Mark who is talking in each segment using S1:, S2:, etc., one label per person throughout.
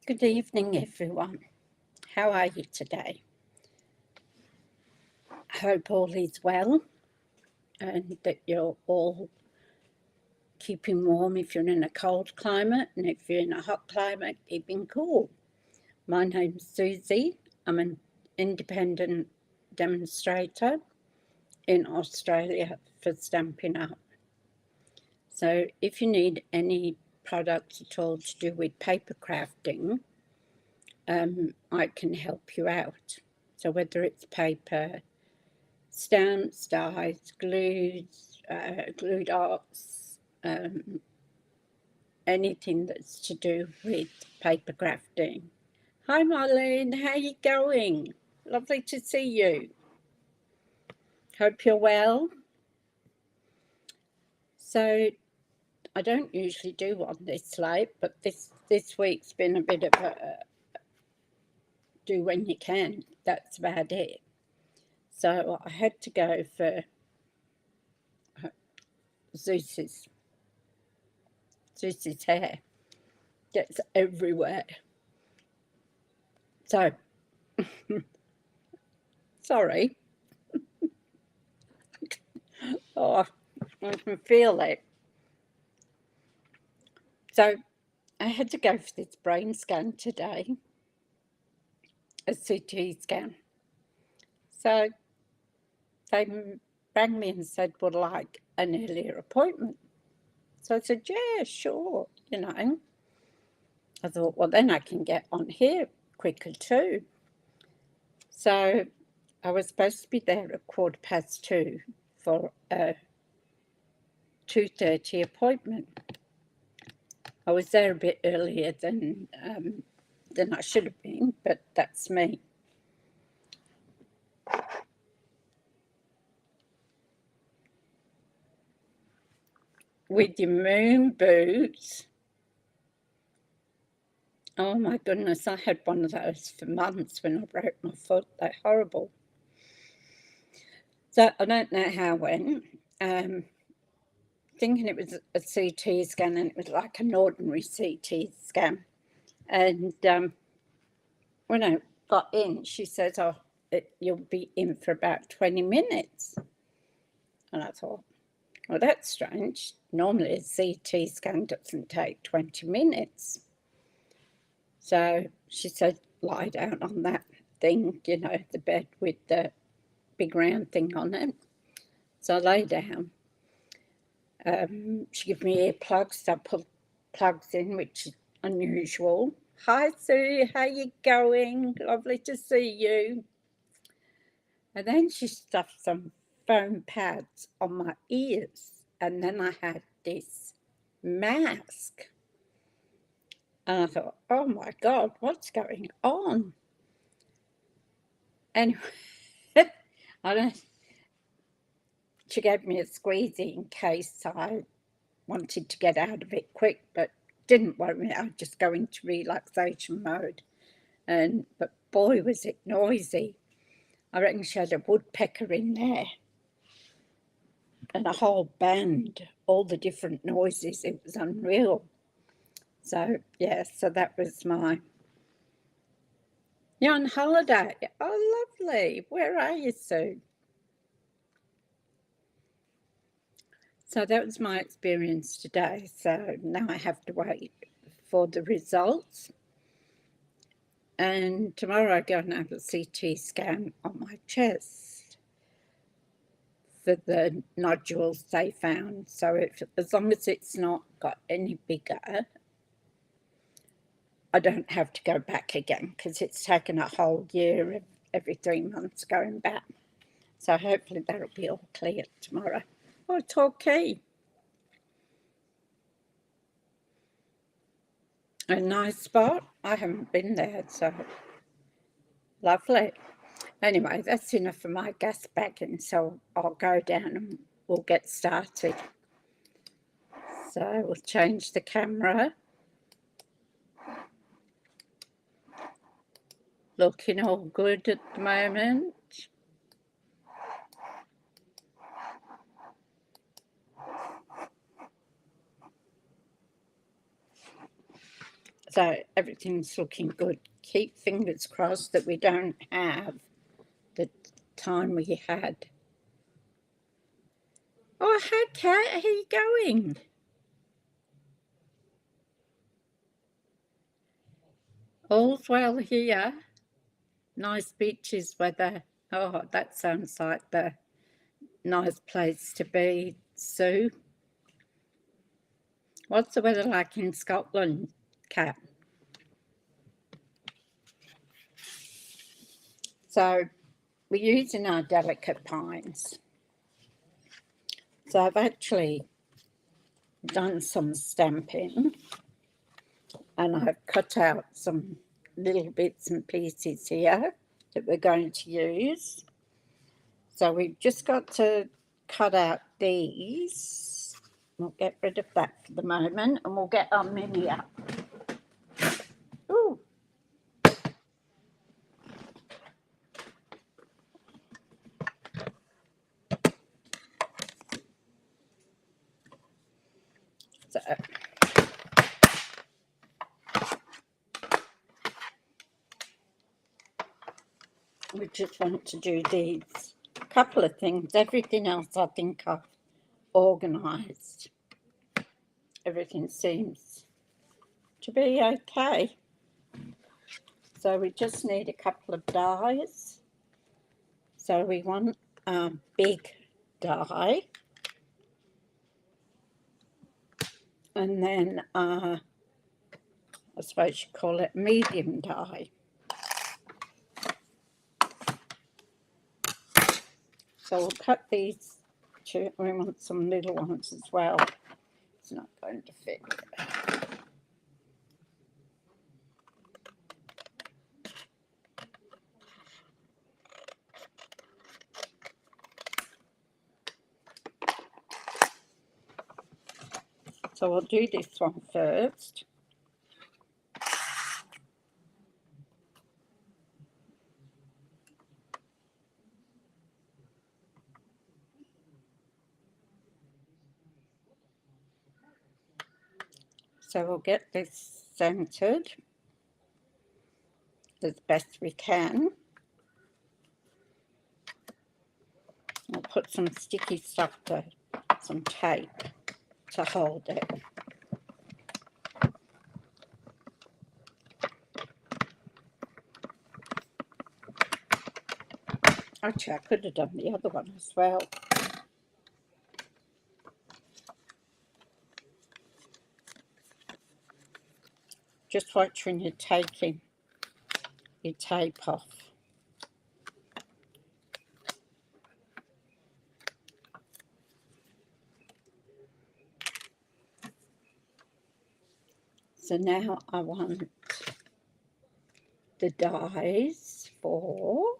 S1: Good evening, everyone. How are you today? I hope all is well and that you're all keeping warm if you're in a cold climate, and if you're in a hot climate, keeping cool. My name's Suzie. I'm an independent demonstrator in Australia for Stampin' Up. So if you need any products at all to do with paper crafting, I can help you out. So whether it's paper, stamps, dies, glues, glue dots, anything that's to do with paper crafting. Hi Marlene, how you going? Lovely to see you. Hope you're well. So I don't usually do one this late, but this week's been a bit of a do when you can. That's about it. So I had to go for Zeus's hair. Gets everywhere. So, sorry. Oh, I can feel it. So, I had to go for this brain scan today, a CT scan. So, they rang me and said, would like an earlier appointment. So I said, yeah, sure, I thought, well, then I can get on here quicker too. So I was supposed to be there at 2:15 for a 2:30 appointment. I was there a bit earlier than I should have been, but that's me. With your moon boots. Oh my goodness, I had one of those for months when I broke my foot. They're horrible. So I don't know how it went. Thinking it was a CT scan, and it was like an ordinary CT scan. And when I got in, she says, oh, you'll be in for about 20 minutes. And I thought, well, that's strange. Normally a CT scan doesn't take 20 minutes. So she said, lie down on that thing, the bed with the big round thing on it. So I lay down. She gave me earplugs, so I put plugs in, which is unusual. Hi, Sue, how you going? Lovely to see you. And then she stuffed some foam pads on my ears, and then I had this mask. And I thought, oh my God, what's going on? Anyway, she gave me a squeezy in case I wanted to get out of it quick, but didn't worry me. I'd just go into relaxation mode. But boy, was it noisy. I reckon she had a woodpecker in there and a whole band, all the different noises. It was unreal. So, yeah, so that was You're on holiday. Oh, lovely. Where are you, Sue? So that was my experience today. So now I have to wait for the results. And tomorrow I go and have a CT scan on my chest for the nodules they found. So as long as it's not got any bigger, I don't have to go back again, because it's taken a whole year of every 3 months going back. So hopefully that'll be all clear tomorrow. Oh, it's okay. A nice spot. I haven't been there, so lovely. Anyway, that's enough for my gas bagging, so I'll go down and we'll get started. So we'll change the camera. Looking all good at the moment. So everything's looking good. Keep fingers crossed that we don't have the time we had. Oh, hi, Kat. How you going? All's well here. Nice beaches weather. Oh, that sounds like the nice place to be, Sue. What's the weather like in Scotland, Kat? So we're using our delicate pines. So I've actually done some stamping and I've cut out some little bits and pieces here that we're going to use. So we've just got to cut out these. We'll get rid of that for the moment and we'll get our mini up. Ooh. So we just want to do these couple of things. Everything else I think I've organised. Everything seems to be okay. So we just need a couple of dies. So we want a big die. And then I suppose you call it medium die. So we'll cut these two. We want some little ones as well. It's not going to fit. So we'll do this one first. So we'll get this centered as best we can. I'll put some sticky stuff to, some tape to hold it. Actually, I could have done the other one as well. Just watch when you're taking your tape off. So now I want the dies for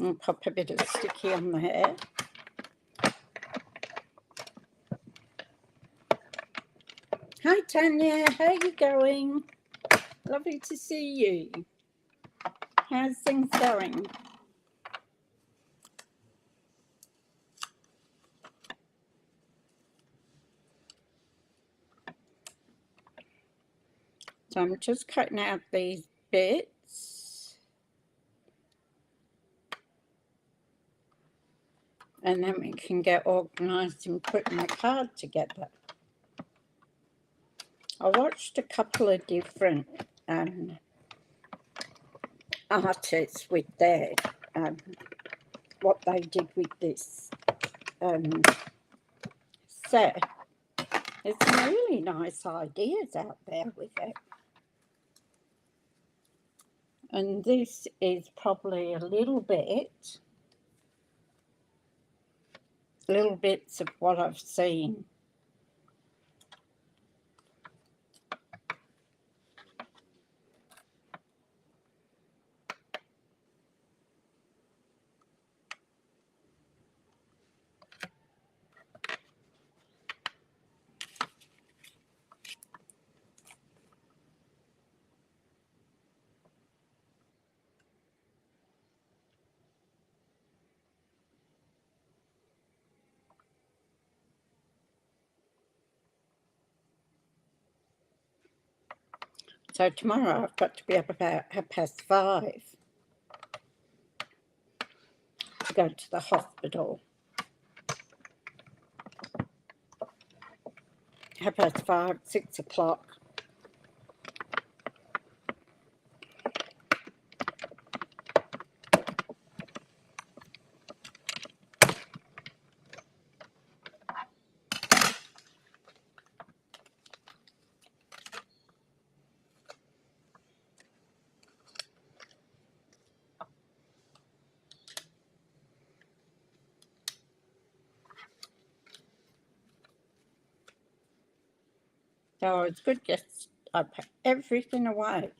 S1: and pop a bit of sticky on there. Hi Tanya, how you going? Lovely to see you. How's things going? So I'm just cutting out these bits. And then we can get organised and putting the card together. I watched a couple of different artists with their what they did with this set. There's some really nice ideas out there with it. And this is probably little bits of what I've seen. So tomorrow I've got to be up about 5:30 to go to the hospital. 5:30, 6 o'clock. So it's good, just I put everything away.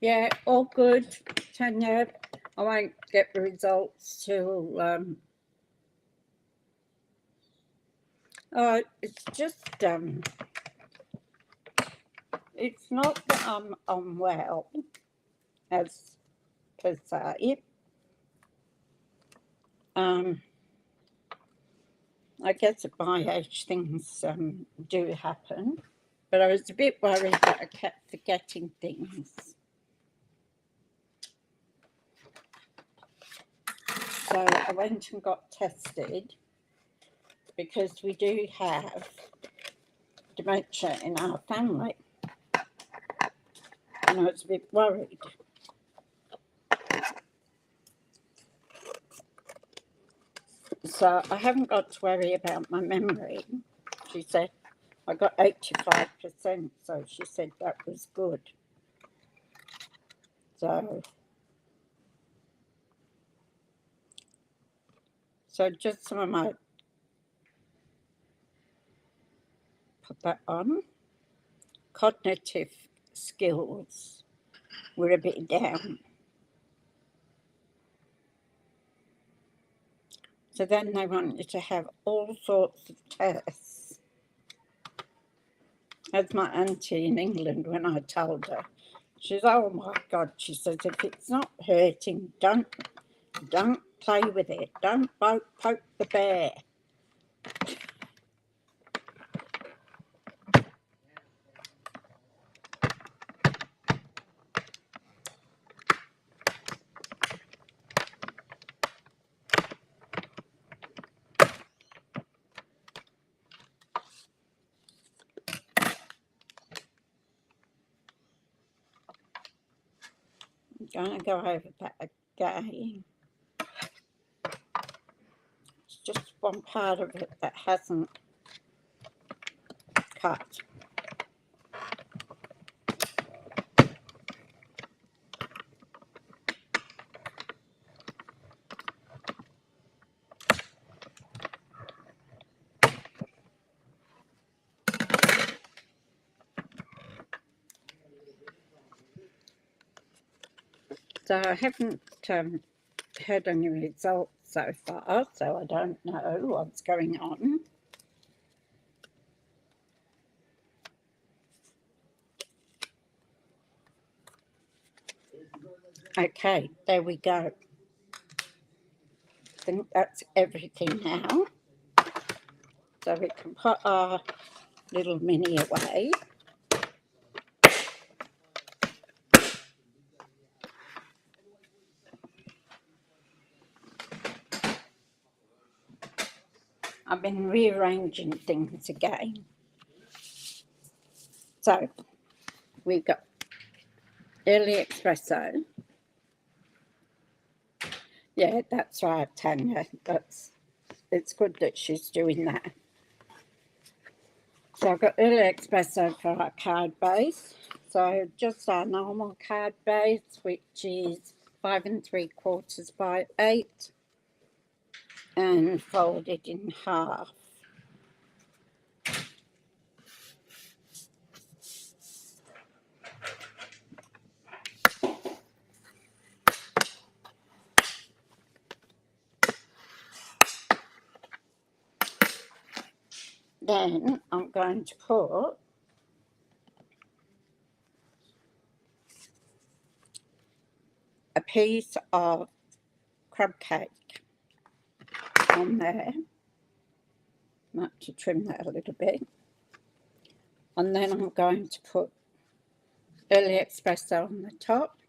S1: Yeah, all good, Tanya. I won't get the results till it's just it's not that I'm unwell as per se. I guess at my age things do happen, but I was a bit worried that I kept forgetting things. So I went and got tested because we do have dementia in our family, and I was a bit worried. So I haven't got to worry about my memory. She said I got 85%, so she said that was good. So just some of my, put that on, cognitive skills were a bit down. So then they want you to have all sorts of tests. As my auntie in England, when I told her, she says, oh my God, she says, if it's not hurting, don't play with it. Don't poke the bear. I'm going to go over that again. It's just one part of it that hasn't cut. So I haven't had any results so far, so I don't know what's going on. Okay, there we go. I think that's everything now. So we can put our little mini away. I've been rearranging things again. So we've got early espresso. Yeah, that's right, Tanya. It's good that she's doing that. So I've got early espresso for our card base. So just our normal card base, which is 5 3/4 by 8, and folded in half. Then I'm going to put a piece of crab cake on there. Might to trim that a little bit. And then I'm going to put early espresso on the top.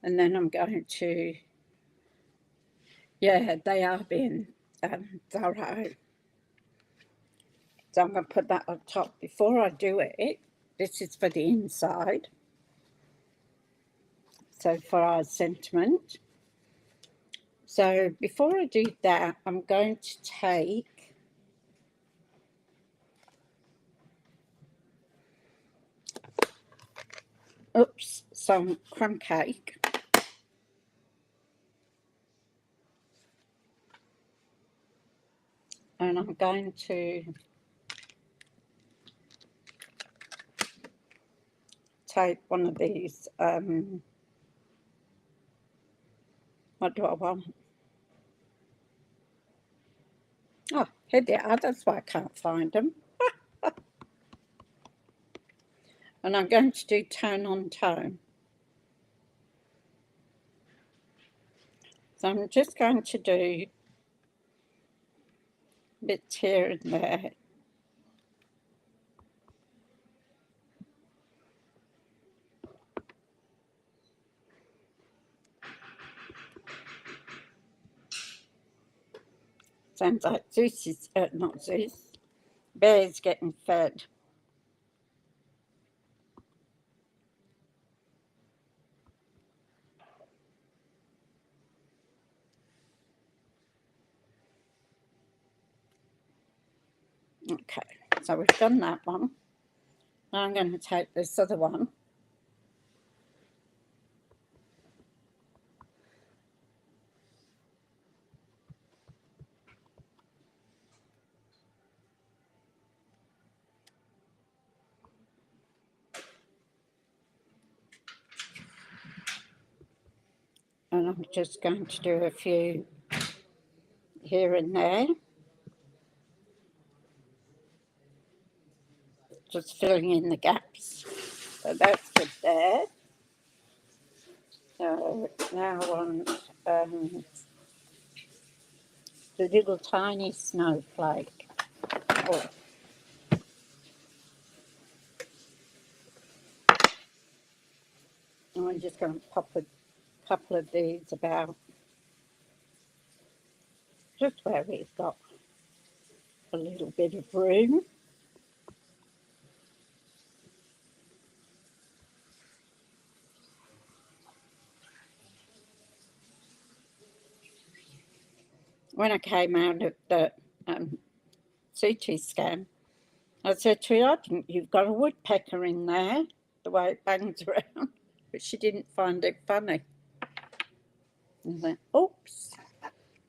S1: And then I'm going to, yeah, they are being thorough. So I'm going to put that on top. Before I do it, this is for the inside. So for our sentiment. So before I do that, I'm going to take some crumb cake. And I'm going to take one of these, what do I want? Oh, here they are, that's why I can't find them. And I'm going to do tone on tone. So I'm just going to do bits here and there. Sounds like Zeus's, not Zeus, Bear's getting fed. Okay, so we've done that one. Now I'm going to take this other one. And I'm just going to do a few here and there. Just filling in the gaps. So that's good there. So now I want the little tiny snowflake. Oh. And I'm just going to pop a couple of these about just where we've got a little bit of room. When I came out of the CT scan, I said to her, I think you've got a woodpecker in there, the way it bangs around. But she didn't find it funny. And I went, oops,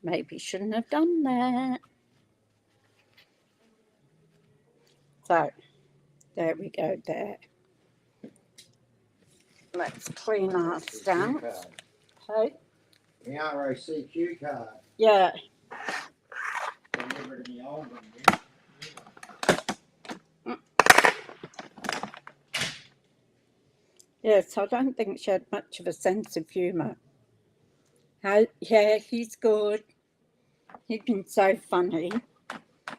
S1: maybe shouldn't have done that. So, there we go there. Let's clean our stamp. Okay.
S2: The RACQ card.
S1: Yeah.
S2: Delivered in the old one,
S1: Yes, I don't think she had much of a sense of humour. Yeah, he's good. He's been so funny.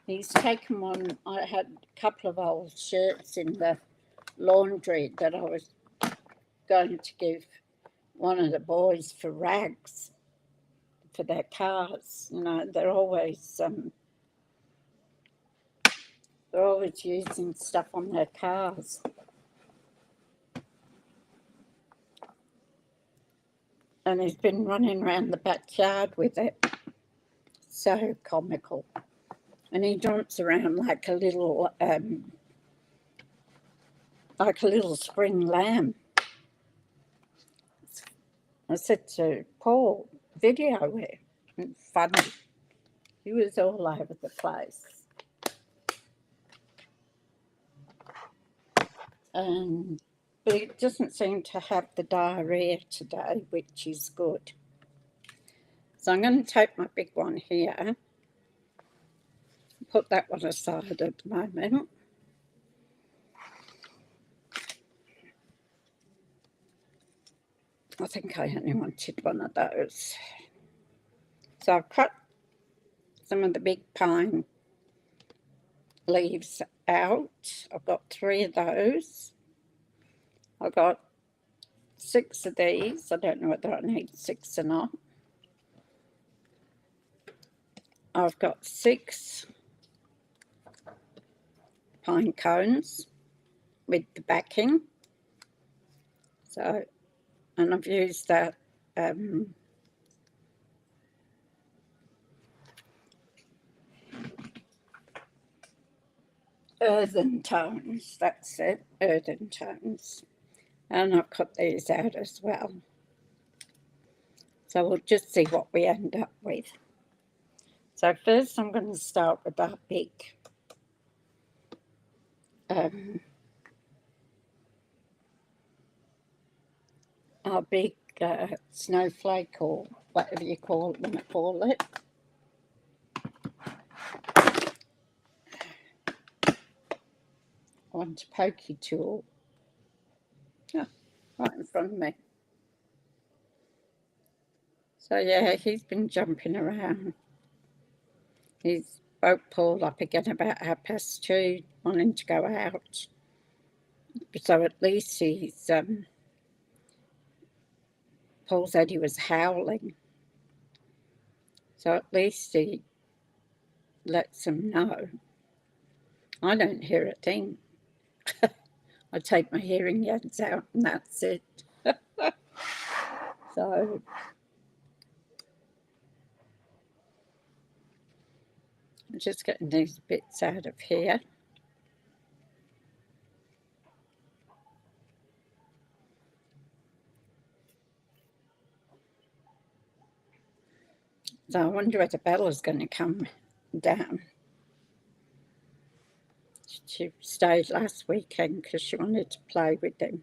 S1: He's taken one. I had a couple of old shirts in the laundry that I was going to give one of the boys for rags for their cars. You know, they're always using stuff on their cars. And he's been running around the backyard with it. So comical. And he jumps around like a little spring lamb. I said to Paul, video it. It's funny. He was all over the place. But he doesn't seem to have the diarrhea today, which is good. So I'm going to take my big one here put that one aside at the moment. I think I only wanted one of those. So I've cut some of the big pine leaves out. I've got 3 of those. I've got 6 of these. I don't know whether I need 6 or not. I've got 6 pine cones with the backing. So, and I've used that earthen tones, that's it, earthen tones. And I've cut these out as well. So we'll just see what we end up with. So first I'm going to start with that big our big snowflake, or whatever you want to call it. I want a pokey tool. Oh, right in front of me. So yeah, he's been jumping around. He's woke Paul up again about 2:30, wanting to go out. So at least he's Paul said he was howling. So at least he lets him know. I don't hear a thing. I take my hearing aids out and that's it. So I'm just getting these bits out of here. So I wonder whether Bella's going to come down. She stayed last weekend because she wanted to play with them.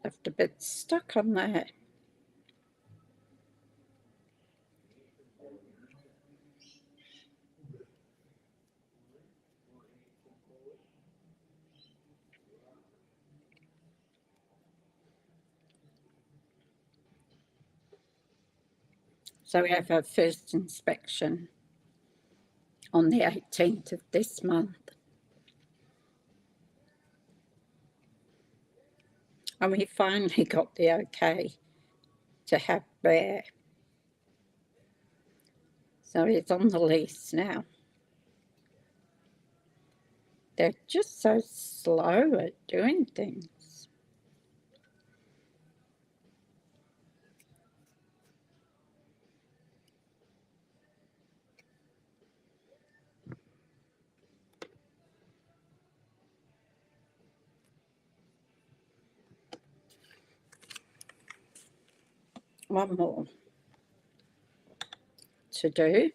S1: Left a bit stuck on there. So we have our first inspection on the 18th of this month. And we finally got the okay to have Bear. So he's on the lease now. They're just so slow at doing things. One more to do.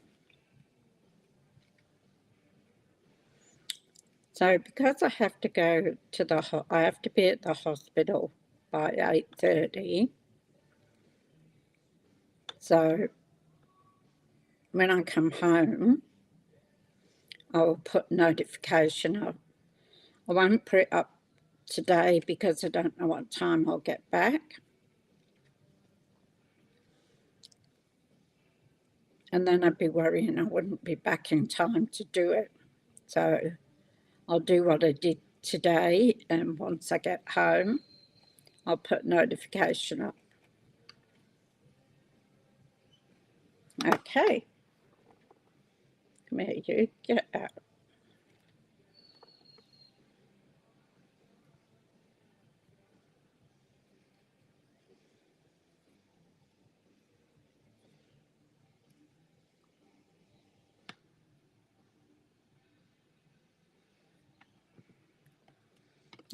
S1: So because I have to go to I have to be at the hospital by 8:30. So when I come home, I will put notification up. I won't put it up today because I don't know what time I'll get back. And then I'd be worrying I wouldn't be back in time to do it. So I'll do what I did today, and once I get home, I'll put notification up. Okay. Come here, you get out.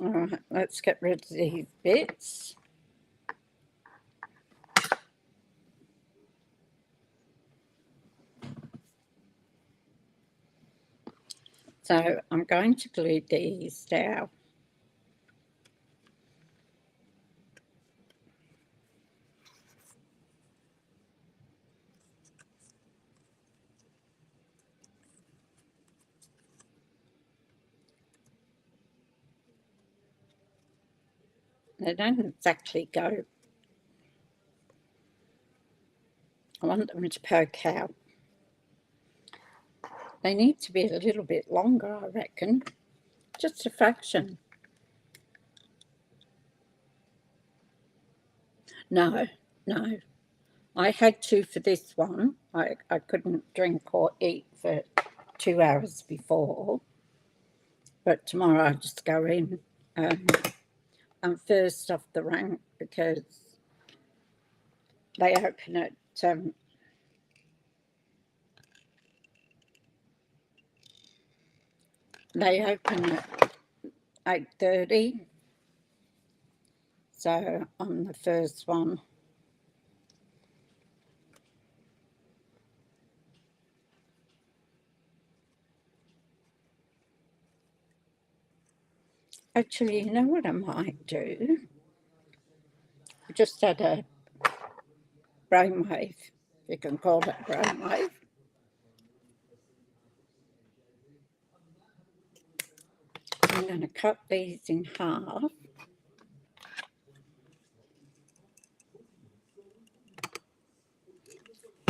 S1: All right, let's get rid of these bits. So I'm going to glue these down. They don't exactly go. I want them to poke out. They need to be a little bit longer, I reckon. Just a fraction. No, no. I had two for this one. I couldn't drink or eat for 2 hours before. But tomorrow I'll just go in. I'm first off the rank because they open at 8:30. So I'm the first one. Actually, you know what I might do? I just had a brainwave, if you can call it a brainwave. I'm going to cut these in half.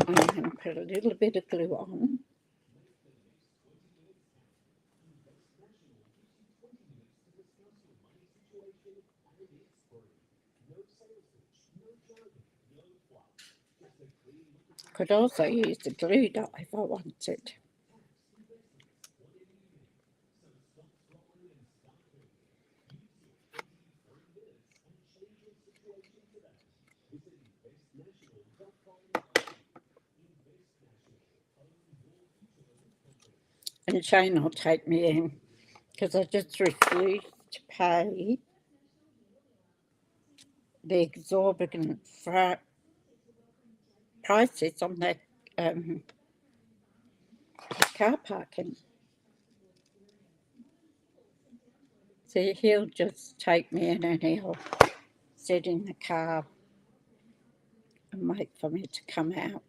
S1: I'm going to put a little bit of glue on. Could also use the glue dot if I wanted. And Shane will take me in because I just refuse to pay the exorbitant prices on that car parking. So he'll just take me in and he'll sit in the car and wait for me to come out.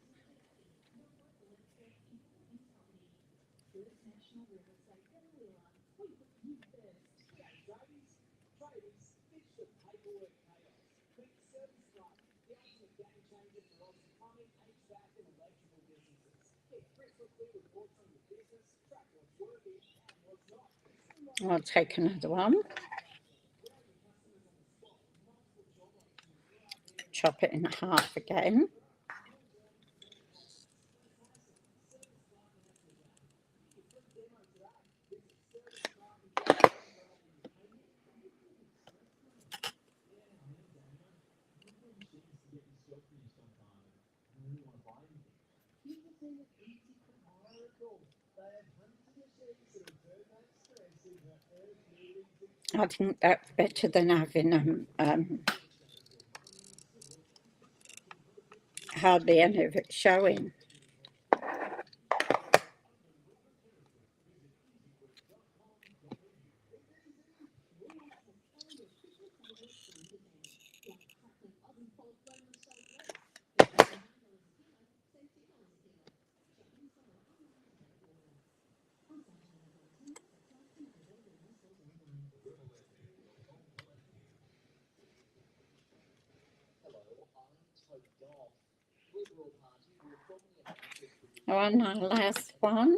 S1: I'll take another one. Chop it in half again. I think that's better than having hardly any of it showing. On our last one,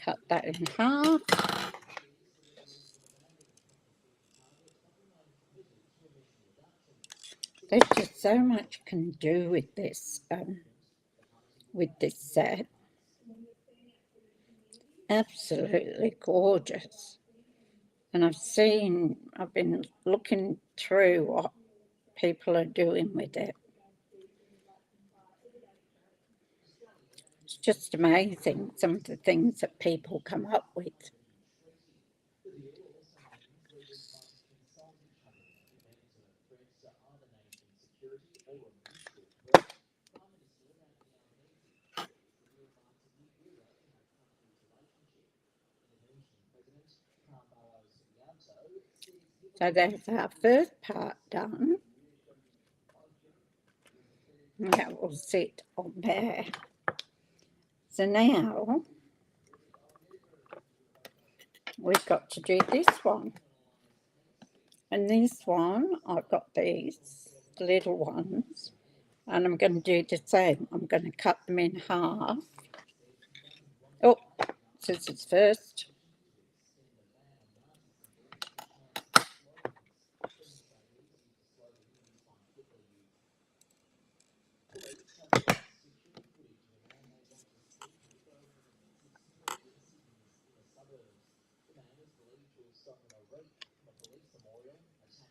S1: cut that in half. There's just so much you can do with this set. Absolutely gorgeous. And I've been looking through what people are doing with it. It's just amazing some of the things that people come up with. So there's our first part done. And that will sit on there. So now we've got to do this one. And this one, I've got these little ones, and I'm going to do the same. I'm going to cut them in half. Oh, scissors first.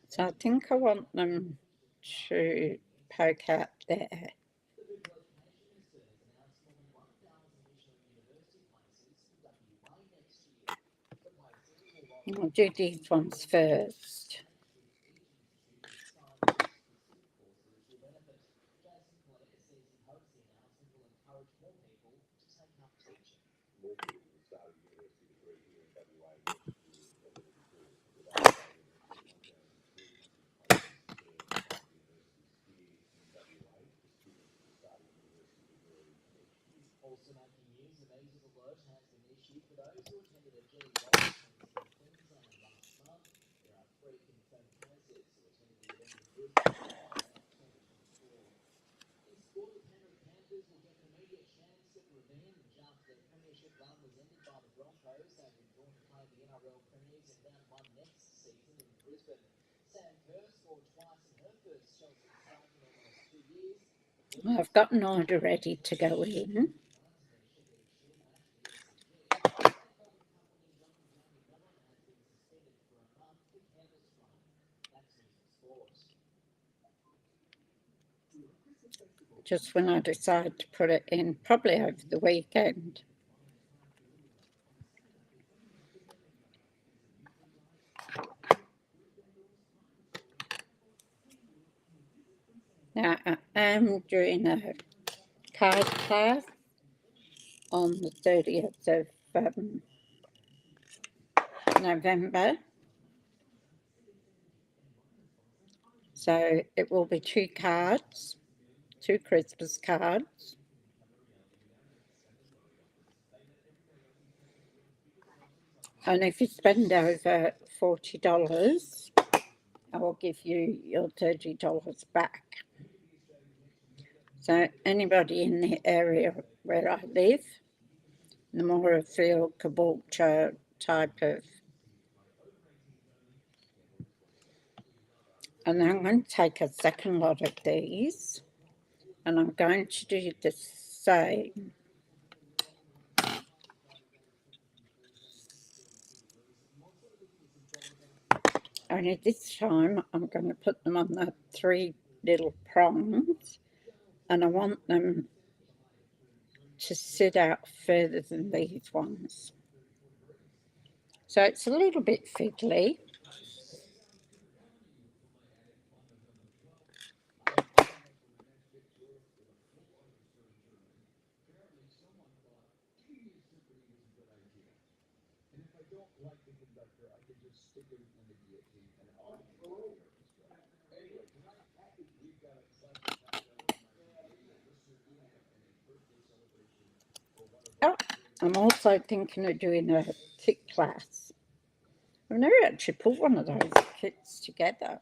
S1: So I think I want them to poke out there. I'll do these ones first. I've got an order ready to go in. Just when I decide to put it in, probably over the weekend. Now, I am doing a card class on the 30th of November. So it will be 2 cards, 2 Christmas cards. And if you spend over $40, I will give you your $30 back. So anybody in the area where I live, the Moorefield, Caboolture type of. And I'm going to take a second lot of these, and I'm going to do the same. Only this time I'm going to put them on the 3 little prongs, and I want them to sit out further than these ones. So it's a little bit fiddly. Oh, I'm also thinking of doing a kit class. I've never actually put one of those kits together,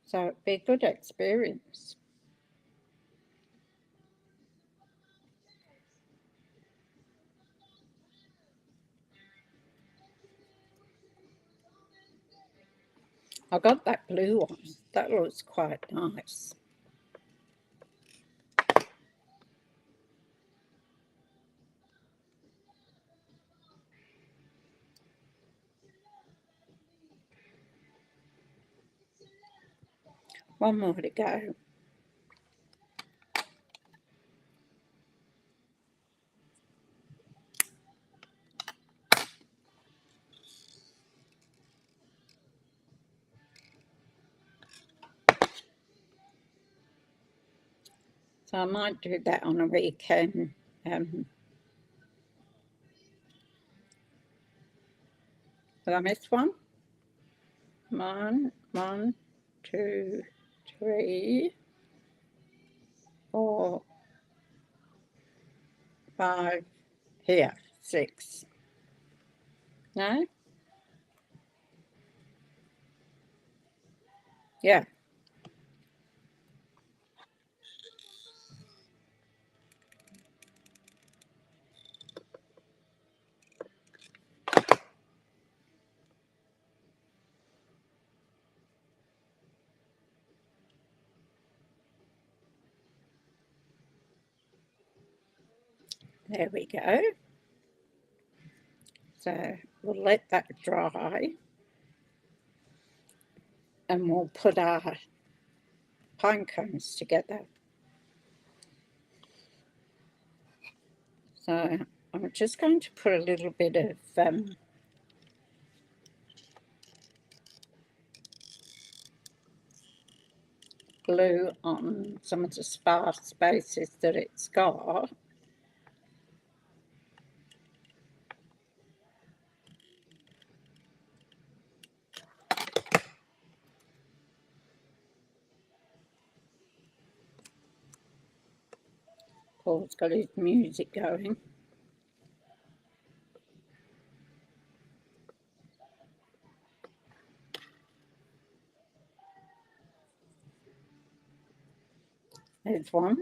S1: so it'd be a good experience. I got that blue one. That looks quite nice. One more to go. So I might do that on a weekend. Did I miss one? One, 2, 3, 4, 5. Here, 6. No? Yeah. There we go. So we'll let that dry and we'll put our pine cones together. So I'm just going to put a little bit of glue on some of the sparse spaces that it's got. Paul's got his music going. There's one.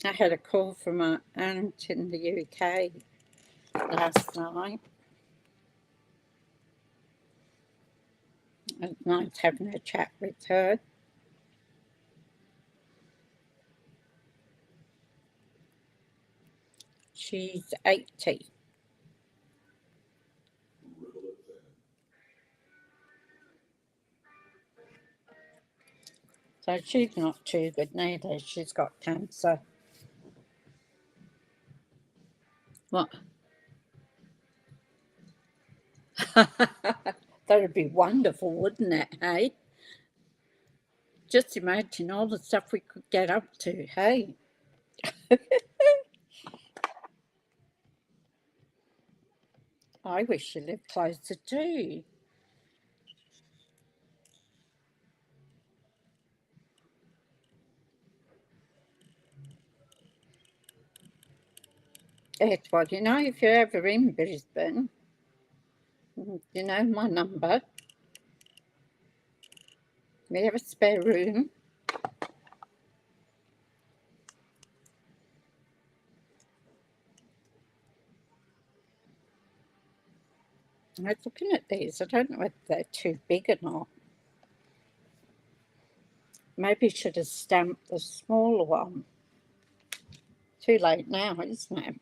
S1: I had a call from my aunt in the UK last night. It was nice having a chat with her. She's 80. So she's not too good neither. She's got cancer. What? That'd be wonderful, wouldn't it, hey? Just imagine all the stuff we could get up to, hey? I wish you lived closer too. It's well, you know, if you're ever in Brisbane, you know my number. We have a spare room. I was looking at these. I don't know whether they're too big or not. Maybe should have stamped the smaller one. Too late now, isn't it?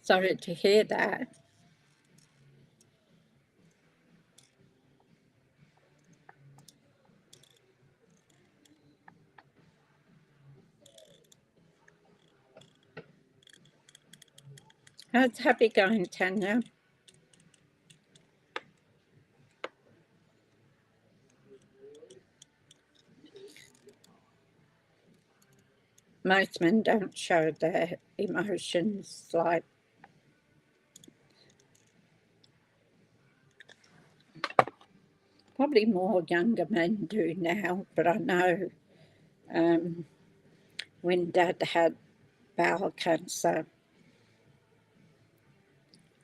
S1: Sorry to hear that. How's happy going, Tanya? Most men don't show their emotions like probably more younger men do now, but I know when Dad had bowel cancer,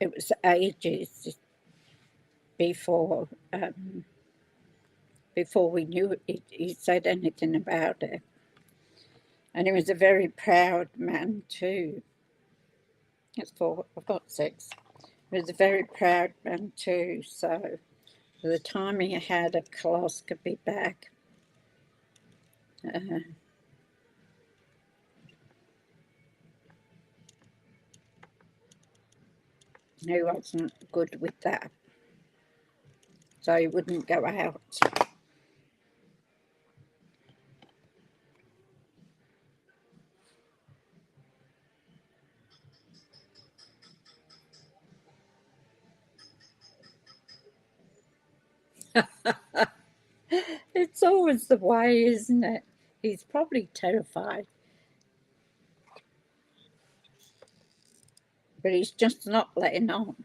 S1: it was ages before before we knew he said anything about it. And he was a very proud man too. That's 4. I've got 6. He was a very proud man too. So by the time he had a coloscopy back, he wasn't good with that. So he wouldn't go out. It's always the way, isn't it? He's probably terrified. But he's just not letting on.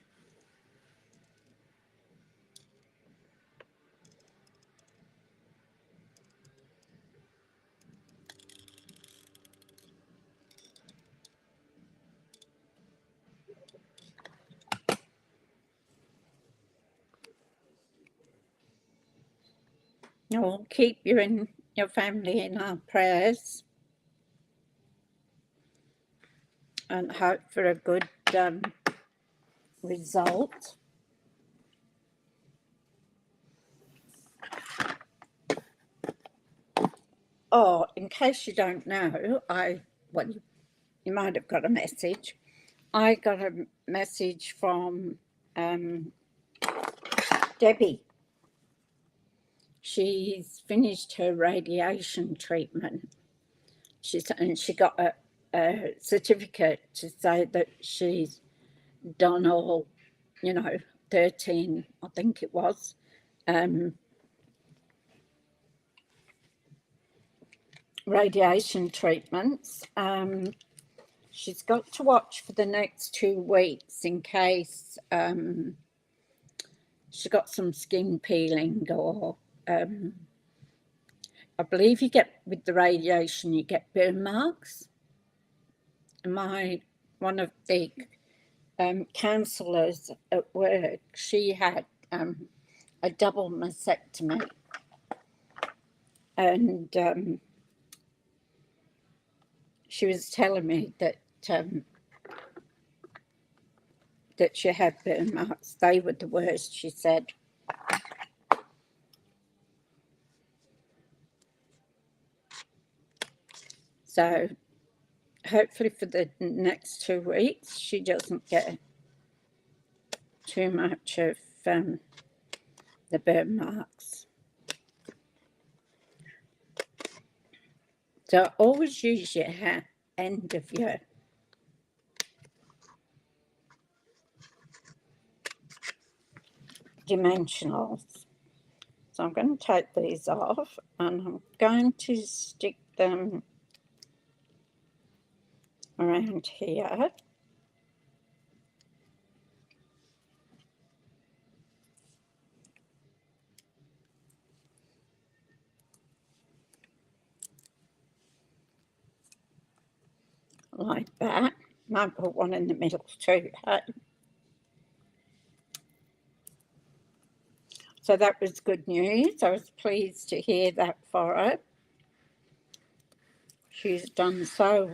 S1: We'll keep you and your family in our prayers and hope for a good result. Oh, in case you don't know, well, you might have got a message. I got a message from Debbie. She's finished her radiation treatment. She got a certificate to say that she's done all, 13, I think it was, radiation treatments. She's got to watch for the next 2 weeks in case she got some skin peeling or I believe you get, with the radiation, you get burn marks. One of the counsellors at work, she had a double mastectomy, and she was telling me that that she had burn marks. They were the worst, she said. So hopefully for the next 2 weeks she doesn't get too much of the burn marks. So always use your end of your dimensionals. So I'm going to take these off and I'm going to stick them around here. Like that. Might put one in the middle too. So that was good news. I was pleased to hear that for her. She's done so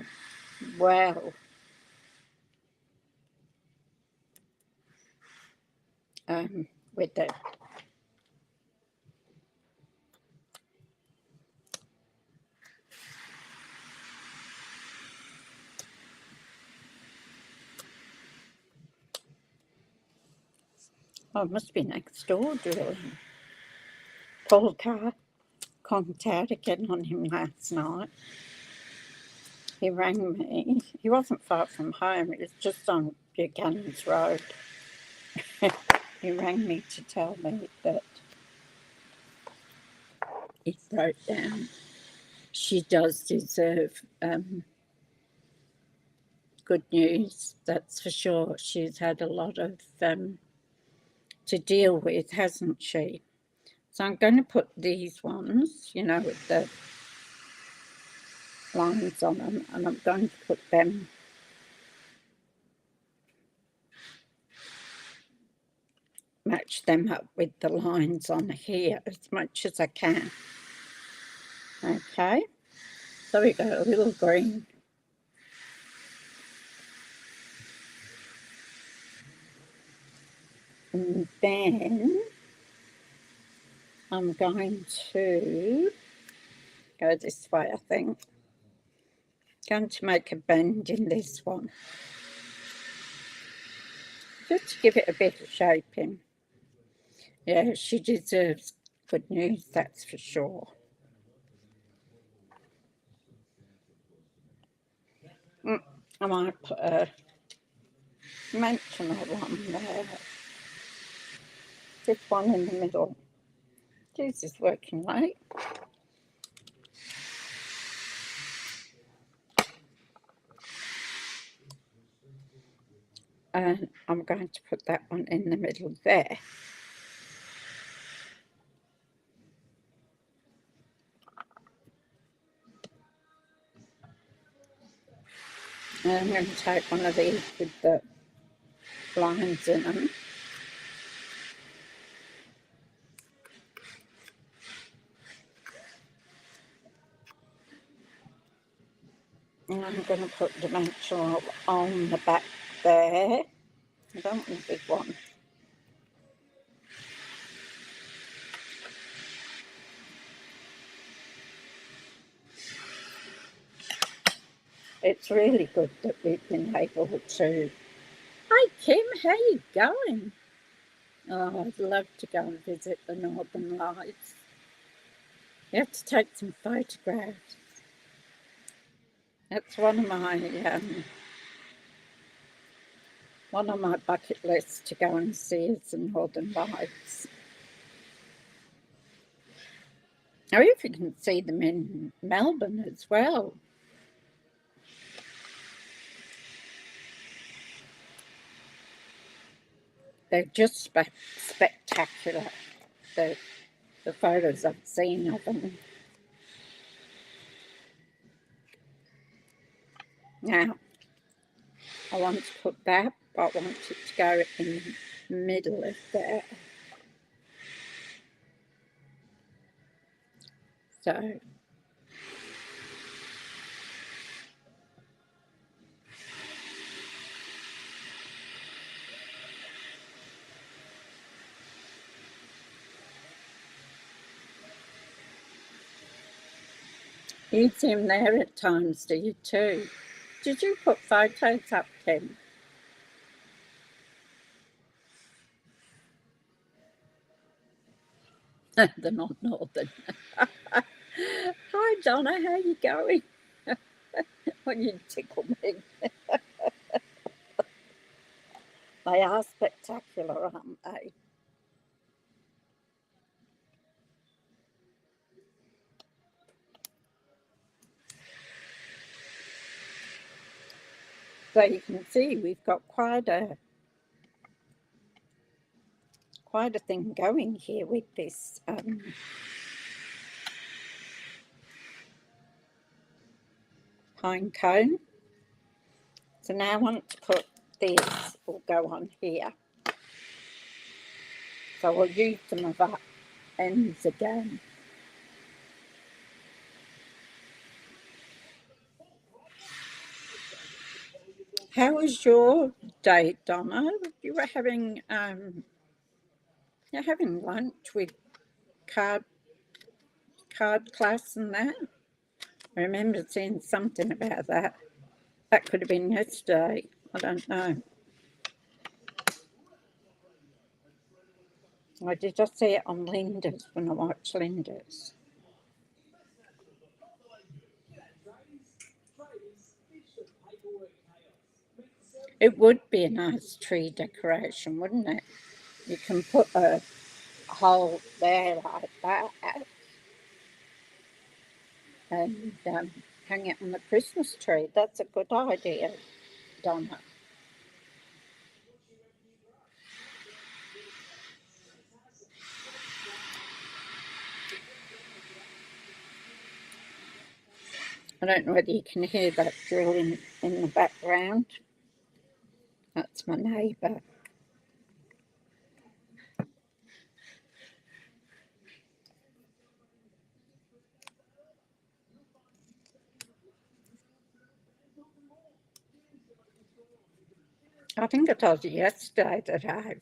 S1: well with it. Oh, it must be next door drilling. Paul Carr contacted again on him last night. He rang me. He wasn't far from home. It was just on Buchanan's Road. He rang me to tell me that he wrote down she does deserve good news, that's for sure. She's had a lot of to deal with, hasn't she? So I'm going to put these ones, with the lines on them, and I'm going to put them match them up with the lines on here as much as I can. Okay, so we got a little green. And then I'm going to go this way, I think. Going to make a bend in this one. Just to give it a bit of shaping. Yeah, she deserves good news, that's for sure. I might put a mentional one there. This one in the middle. This is working late. And I'm going to put that one in the middle there. And I'm going to take one of these with the lines in them. And I'm going to put dimensional on the back there. I don't want a big one. It's really good that we've been able to. Hi Kim, how you going? Oh, I'd love to go and visit the Northern Lights. You have to take some photographs. That's one of my bucket lists to go and see is the Northern Lights. Or if you can see them in Melbourne as well. They're just spectacular, the photos I've seen of them. Now, I want to put that, but I want it to go in the middle of there. So, you seem there at times, do you too? Did you put photos up, Kim? They're not northern. Hi Donna, how you going? When you tickle me. They are spectacular, aren't they? So you can see we've got quite a thing going here with this pine cone. So now I want to put this will go on here. So we'll use some of our ends again. How was your day, Donna? You were having you're having lunch with card class and that. I remember seeing something about that. That could have been yesterday. I don't know. Or did I see it on Linda's when I watched Linda's? It would be a nice tree decoration, wouldn't it? You can put a hole there like that and hang it on the Christmas tree. That's a good idea, Donna. I don't know whether you can hear that drill in the background. That's my neighbour. I think I told you yesterday that I've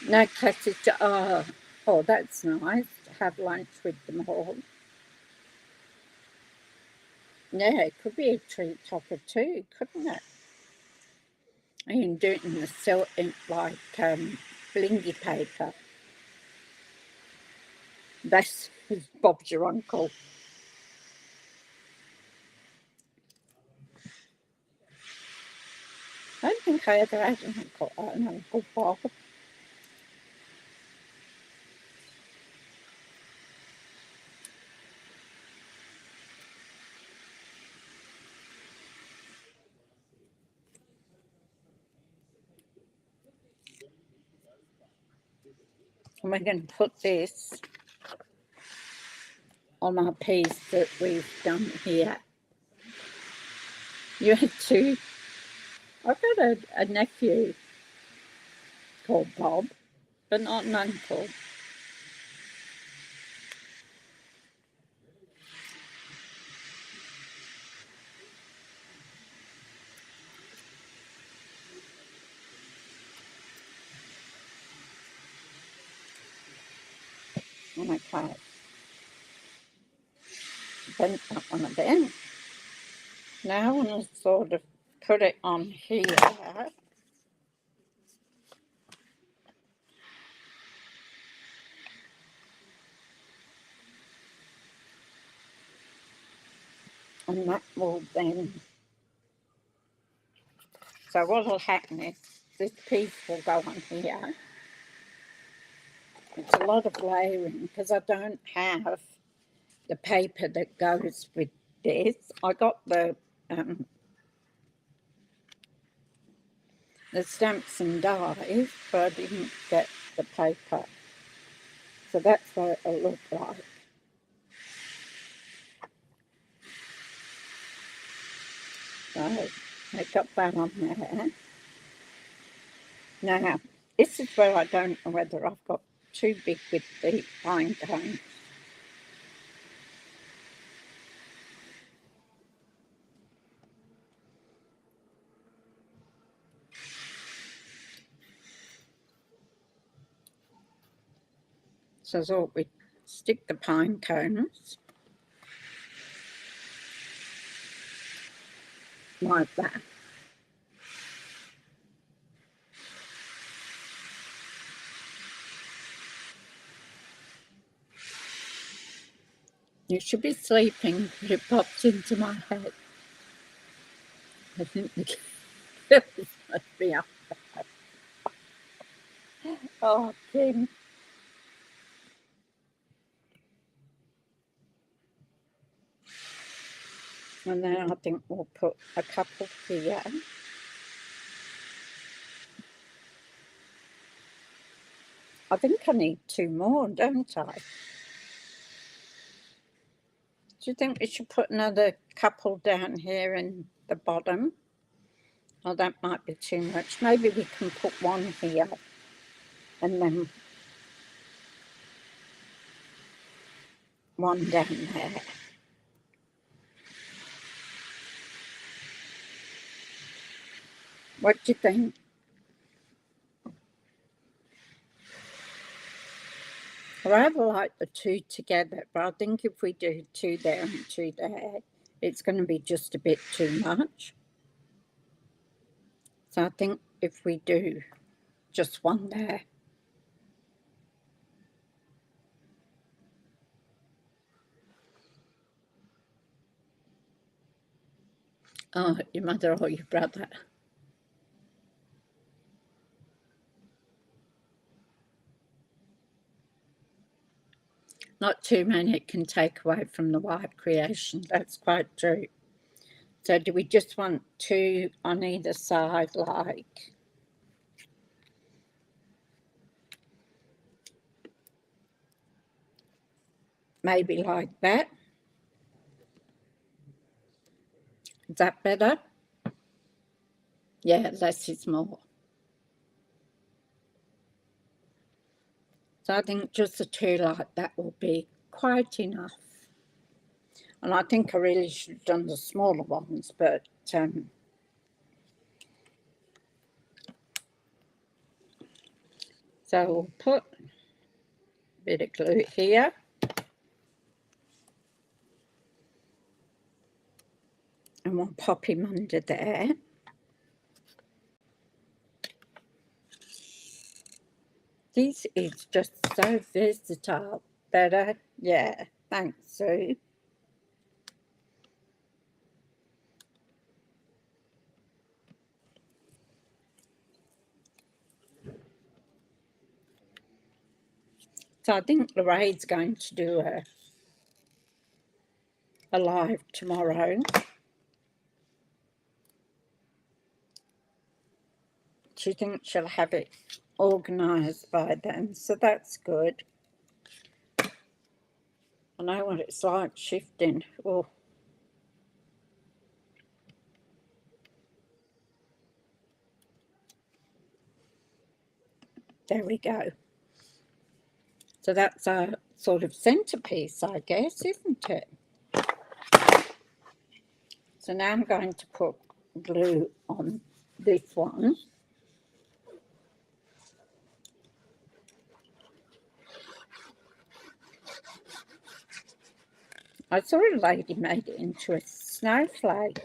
S1: no classes to, oh, that's nice to have lunch with them all. Yeah, it could be a tree topper too, couldn't it? You can do it in the silk, like blingy paper. That's Bob's your uncle. I don't think I ever had an uncle Bob. And we're going to put this on our piece that we've done here. You had two. I've got a nephew called Bob, but not an uncle. Okay. Bent that one a bit. Now I want to sort of put it on here. And that will then, so what will happen is this piece will go on here. It's a lot of layering because I don't have the paper that goes with this. I got the stamps and dies, but I didn't get the paper. So that's what it'll look like. So I got that on there. Now, this is where I don't know whether I've got too big with the pine cone. So I thought we'd stick the pine cones like that. You should be sleeping, but it popped into my head. I think the kids must be up. Oh, Kim. And then I think we'll put a couple here. I think I need two more, don't I? Do you think we should put another couple down here in the bottom? Oh, that might be too much. Maybe we can put one here and then one down there. What do you think? I rather like the two together, but I think if we do two there and two there, it's going to be just a bit too much. So I think if we do just one there. Oh, your mother or your brother? Not too many can take away from the white creation. That's quite true. So do we just want two on either side, like? Maybe like that? Is that better? Yeah, less is more. So I think just the two like that will be quite enough. And I think I really should have done the smaller ones, but so we'll put a bit of glue here. And we'll pop him under there. This is just so versatile. Better? Yeah, thanks, Sue. So I think Lorraine's going to do a live tomorrow. She thinks she'll have it organised by then, so that's good. I know what it's like shifting. Oh, there we go. So that's our sort of centrepiece, I guess, isn't it? So now I'm going to put glue on this one. I saw a lady made it into a snowflake.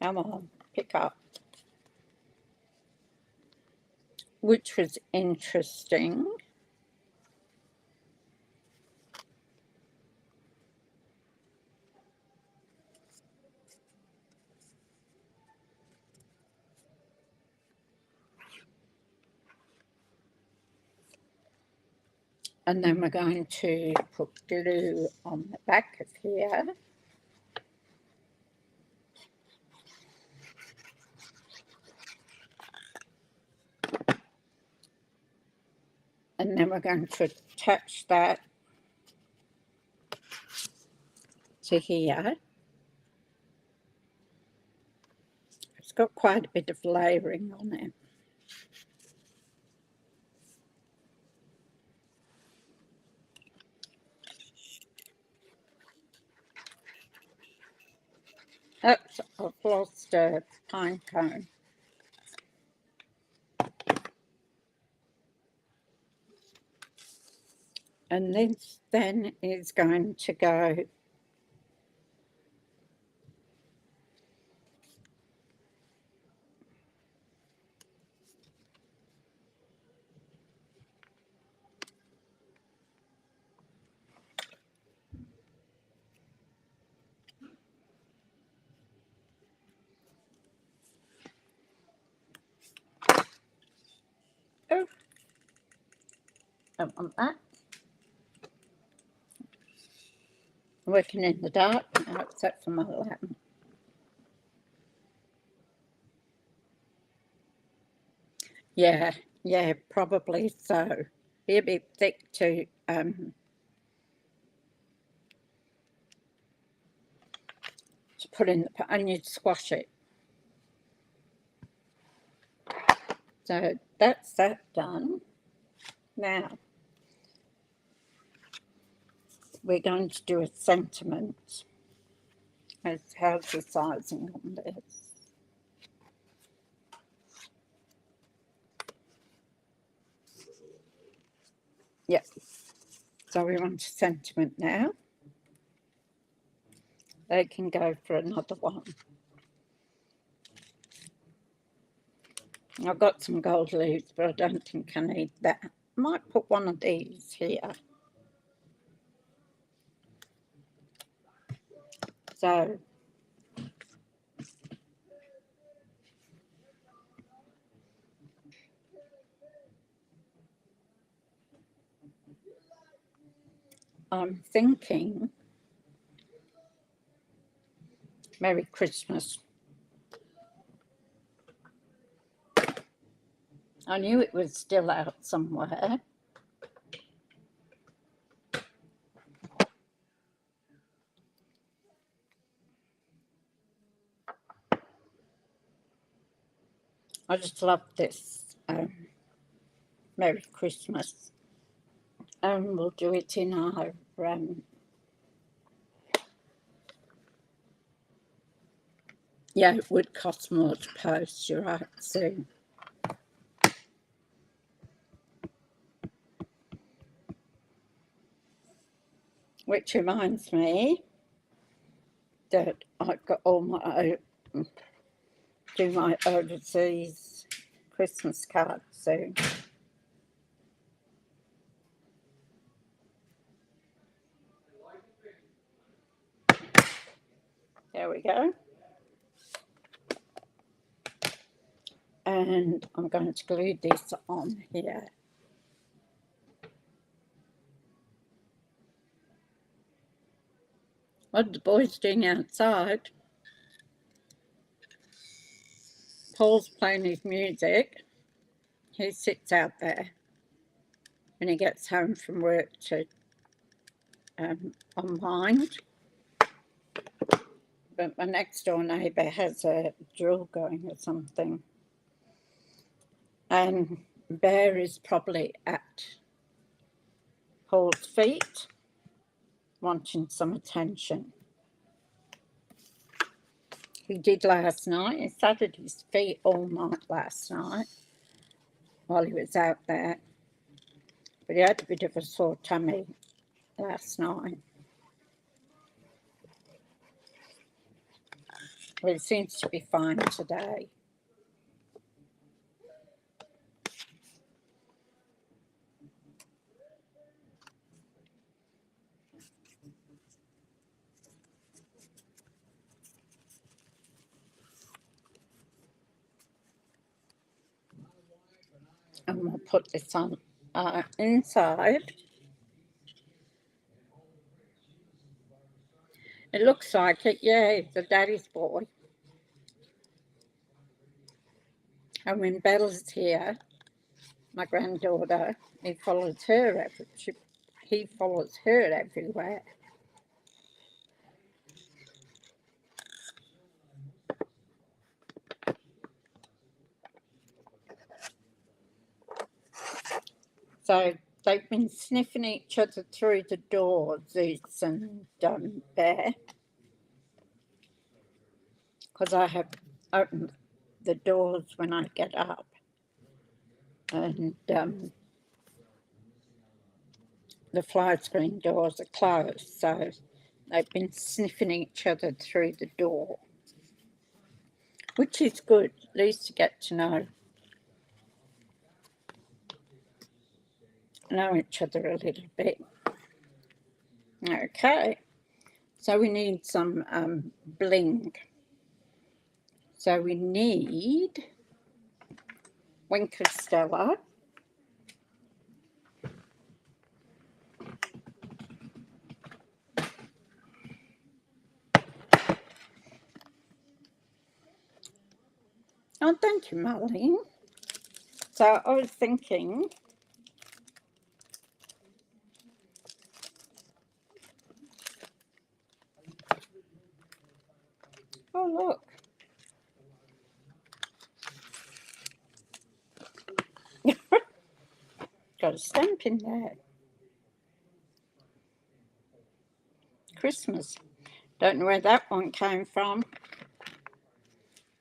S1: Come on, pick up. Which was interesting. And then we're going to put glue on the back of here. And then we're going to attach that to here. It's got quite a bit of layering on it. Oops, I've lost a pine cone. And this then is going to go oh, don't want that. Working in the dark now, except for my lamp. Yeah, probably so. Be a bit thick to put in the pot, and you'd squash it. So that's that done. Now we're going to do a sentiment. How's the sizing on this? Yep. So we want a sentiment now. They can go for another one. I've got some gold leaves, but I don't think I need that. I might put one of these here. So I'm thinking Merry Christmas. I knew it was still out somewhere. I just love this. Merry Christmas. And we'll do it in our yeah, it would cost more to post, you're right, Sue. Which reminds me that I've got all my do my overseas Christmas cards soon. There we go. And I'm going to glue this on here. What are the boys doing outside? Paul's playing his music. He sits out there when he gets home from work to unwind. But my next door neighbour has a drill going or something. And Bear is probably at Paul's feet, wanting some attention. He did last night. He sat at his feet all night last night while he was out there. But he had a bit of a sore tummy last night. Well, he seems to be fine today. And we'll put this on inside. It looks like it, yeah, it's a daddy's boy. And when Belle's here, my granddaughter, he follows her everywhere. So they've been sniffing each other through the door, Zeus and Bear, because I have opened the doors when I get up, and the fly screen doors are closed, so they've been sniffing each other through the door, which is good, at least to get to know each other a little bit. Okay, so we need some bling. So we need Winker Stella. Oh, thank you, Marlene. So I was thinking, oh, look. Got a stamp in there. Christmas. Don't know where that one came from.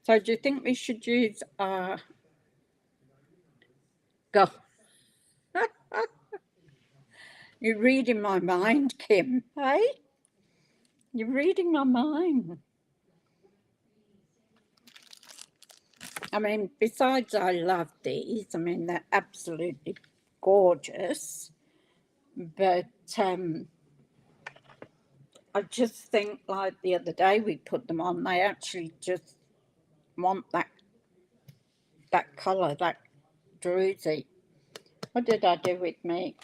S1: So do you think we should use go? You're reading my mind, Kim, hey? You're reading my mind. I mean, besides I love these, I mean, they're absolutely gorgeous. But I just think, like the other day we put them on, they actually just want that colour, that druzy. What did I do with me?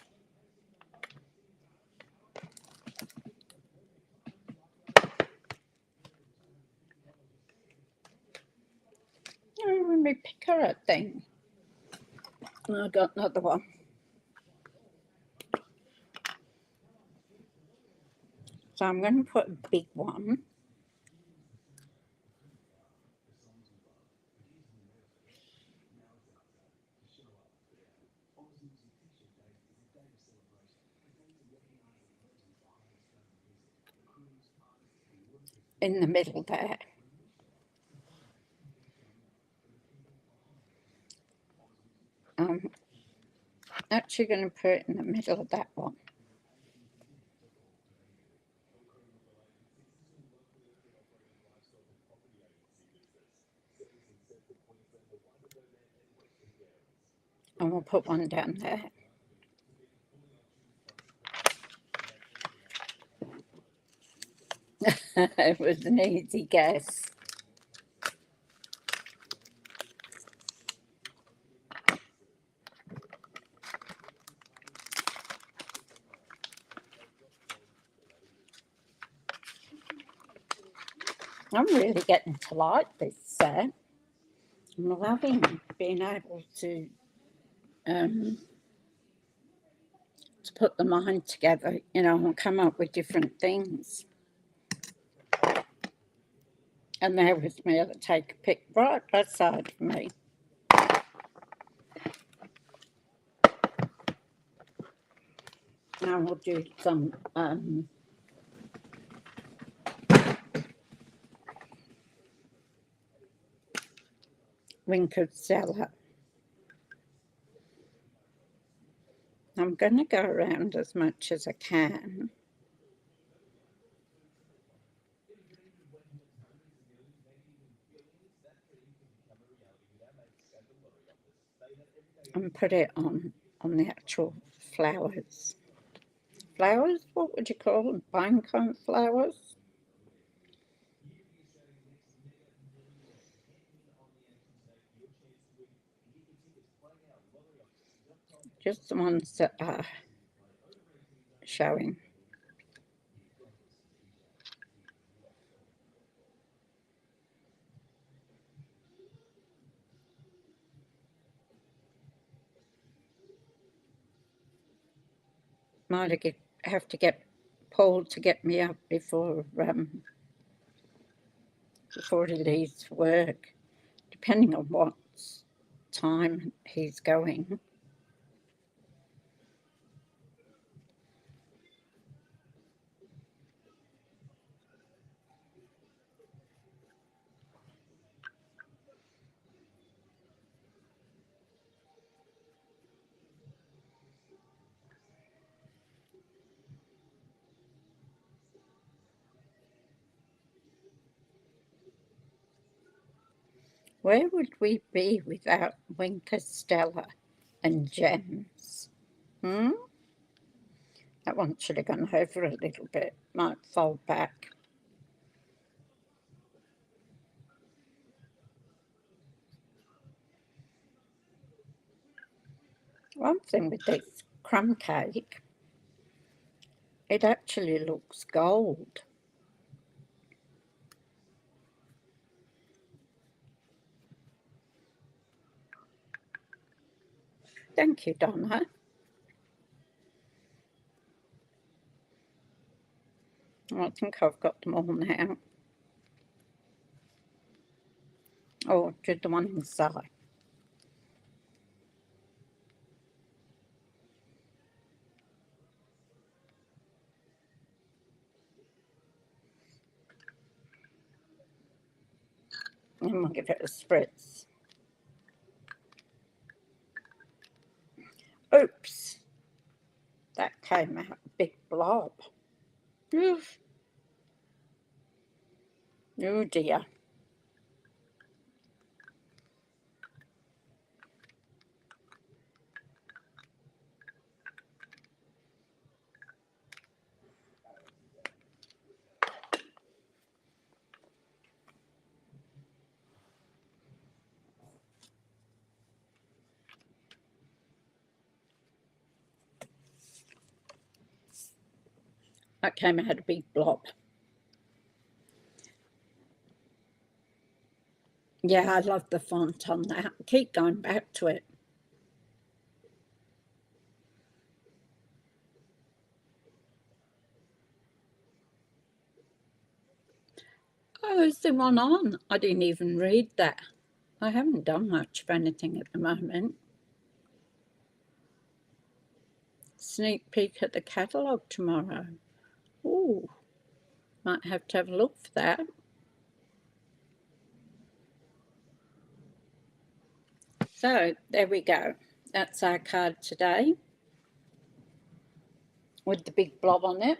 S1: Oh, let me pick her a thing. I got another one. So I'm going to put a big one. In the middle there. I'm actually going to put it in the middle of that one. And we'll put one down there. It was an easy guess. I'm really getting to like this set. I'm loving being able to put the mind together, you know, and come up with different things. And there was me to take a pic right beside me. Now we'll do some wrinkled Stella. I'm going to go around as much as I can. And put it on the actual flowers. Flowers? What would you call them? Pinecone flowers? Just the ones that are showing. Might have to get Paul to get me up before he leaves for work, depending on what time he's going. Where would we be without Winker Stella and gems? That one should have gone over a little bit. Might fold back. One thing with this crumb cake, it actually looks gold. Thank you, Donna. I think I've got them all now. Oh, did the one inside. And we'll give it a spritz. Oops. That came out a big blob. Oof. Oh dear. That came out a big blob. Yeah, I love the font on that. Keep going back to it. Oh, is there one on? I didn't even read that. I haven't done much of anything at the moment. Sneak peek at the catalogue tomorrow. Ooh, might have to have a look for that. So there we go. That's our card today with the big blob on it.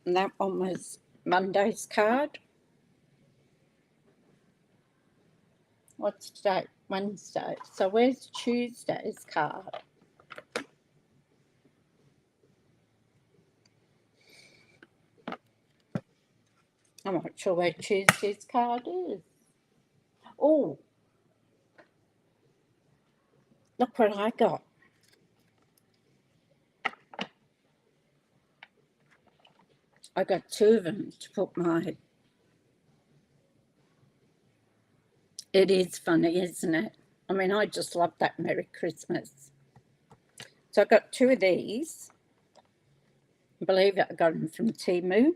S1: And that one was Monday's card. What's today? Wednesday. So where's Tuesday's card? I'm not sure where Tuesday's card is. Oh, look what I got. I got 2 of them to put my... It is funny, isn't it? I mean, I just love that Merry Christmas. So I got 2 of these. I believe I got them from Temu.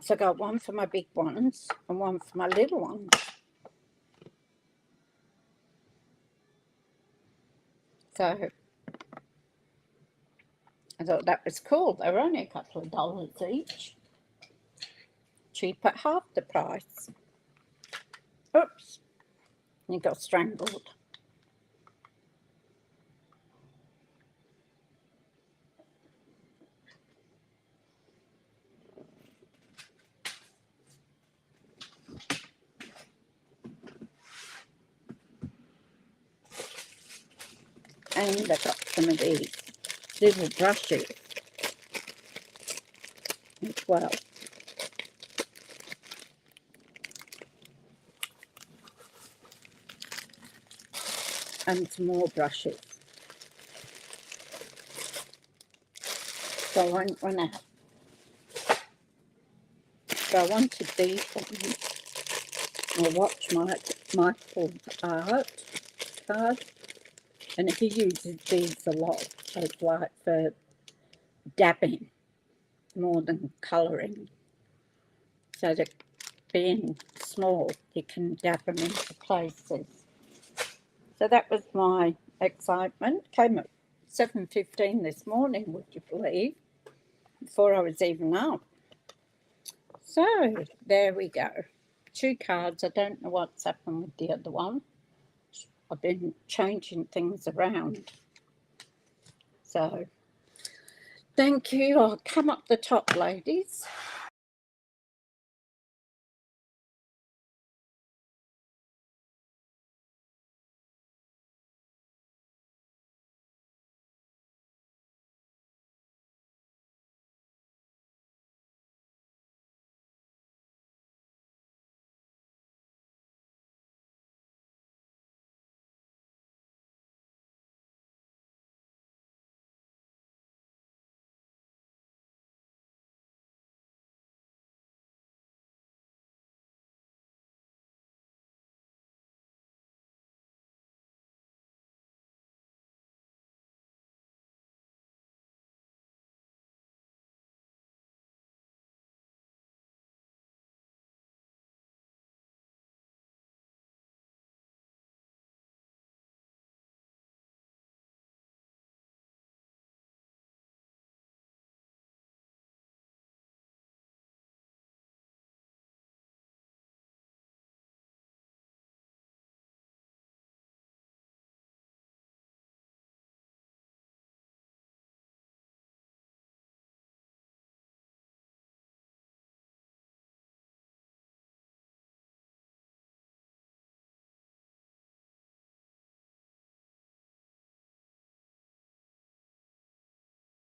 S1: So I got one for my big ones and one for my little ones. So I thought that was cool. They were only a couple of dollars each. Cheap at half the price. Oops. You got strangled. And I got some of these little brushes as well. And some more brushes. So I won't run out. So I wanted these ones. I'll watch Michael's art card. And he uses these a lot as like for dabbing more than colouring. So that being small, you can dab them into places. So that was my excitement. Came at 7:15 this morning, would you believe? Before I was even up. So there we go. 2 cards. I don't know what's happened with the other one. I've been changing things around. So thank you. I'll come up the top, ladies.